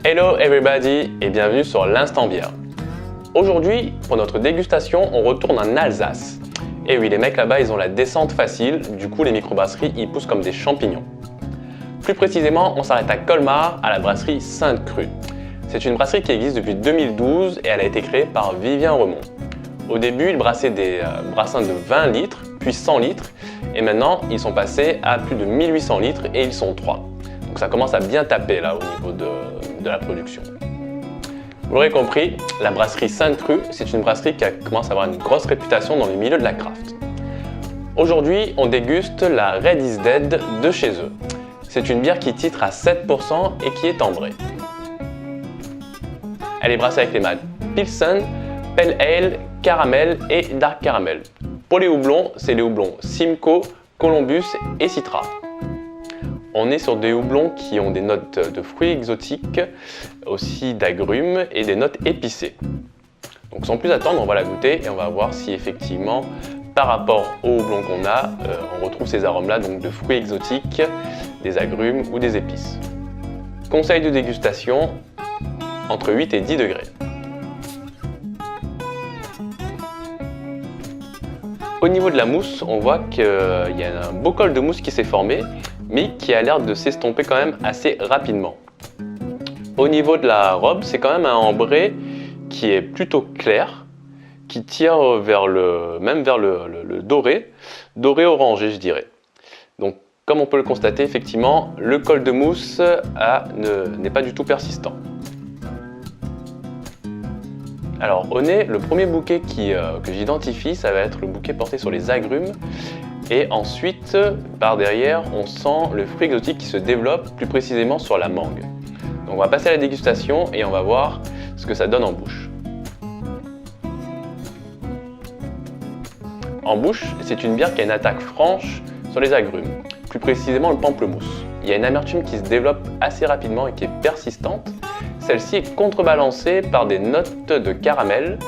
Hello everybody et bienvenue sur l'Instant Bière. Aujourd'hui, pour notre dégustation, on retourne en Alsace. Et oui, les mecs là-bas, ils ont la descente facile, du coup les microbrasseries, ils poussent comme des champignons. Plus précisément, on s'arrête à Colmar, à la brasserie Sainte-Crue. C'est une brasserie qui existe depuis 2012 et elle a été créée par Vivien Remond. Au début, ils brassaient des brassins de 20 litres, puis 100 litres, et maintenant, ils sont passés à plus de 1800 litres et ils sont 3. Donc ça commence à bien taper là au niveau de la production. Vous l'aurez compris, la brasserie Sainte-Crue, c'est une brasserie qui commence à avoir une grosse réputation dans le milieu de la craft. Aujourd'hui, on déguste la Red is Dead de chez eux. C'est une bière qui titre à 7% et qui est ambrée. Elle est brassée avec les maltes Pilsen, Pale Ale, Caramel et Dark Caramel. Pour les houblons, c'est les houblons Simcoe, Columbus et Citra. On est sur des houblons qui ont des notes de fruits exotiques, aussi d'agrumes et des notes épicées. Donc sans plus attendre, on va la goûter et on va voir si effectivement, par rapport au houblon qu'on a, on retrouve ces arômes-là, donc de fruits exotiques, des agrumes ou des épices. Conseil de dégustation, entre 8 et 10 degrés. Au niveau de la mousse, on voit qu'il y a un beau col de mousse qui s'est formé, mais qui a l'air de s'estomper quand même assez rapidement. Au niveau de la robe, c'est quand même un ambré qui est plutôt clair, qui tire vers le doré, doré-orangé je dirais. Donc comme on peut le constater, effectivement, le col de mousse n'est pas du tout persistant. Alors au nez, le premier bouquet que j'identifie, ça va être le bouquet porté sur les agrumes. Et ensuite, par derrière, on sent le fruit exotique qui se développe, plus précisément sur la mangue. Donc on va passer à la dégustation et on va voir ce que ça donne en bouche. En bouche, c'est une bière qui a une attaque franche sur les agrumes, plus précisément le pamplemousse. Il y a une amertume qui se développe assez rapidement et qui est persistante. Celle-ci est contrebalancée par des notes de caramel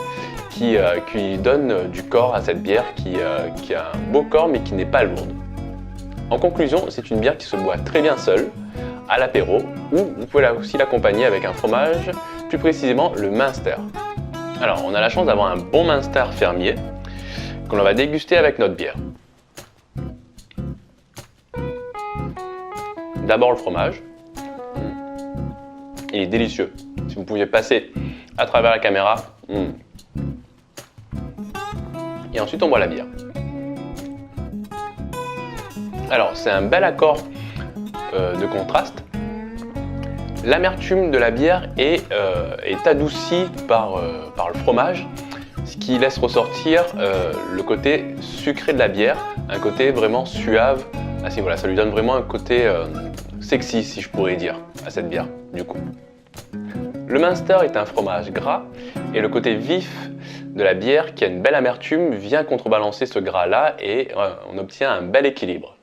qui donne du corps à cette bière qui a un beau corps mais qui n'est pas lourde. En conclusion, c'est une bière qui se boit très bien seule, à l'apéro, ou vous pouvez aussi l'accompagner avec un fromage, plus précisément le Münster. Alors, on a la chance d'avoir un bon Münster fermier qu'on va déguster avec notre bière. D'abord le fromage. Il est délicieux. Si vous pouviez passer à travers la caméra. Et ensuite on boit la bière. Alors c'est un bel accord de contraste. L'amertume de la bière est adoucie par le fromage, ce qui laisse ressortir le côté sucré de la bière, un côté vraiment suave. Voilà, ça lui donne vraiment un côté sexy, si je pourrais dire, à cette bière du coup. Le Münster est un fromage gras et le côté vif de la bière qui a une belle amertume vient contrebalancer ce gras là et on obtient un bel équilibre.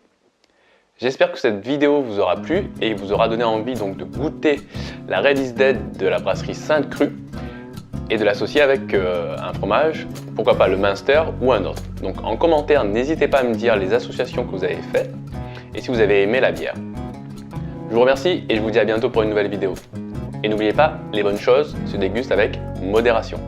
J'espère que cette vidéo vous aura plu et vous aura donné envie donc de goûter la Red is Dead de la brasserie Sainte-Crue et de l'associer avec un fromage, pourquoi pas le Münster ou un autre. Donc en commentaire, n'hésitez pas à me dire les associations que vous avez faites et si vous avez aimé la bière. Je vous remercie et je vous dis à bientôt pour une nouvelle vidéo. Et n'oubliez pas, les bonnes choses se dégustent avec modération.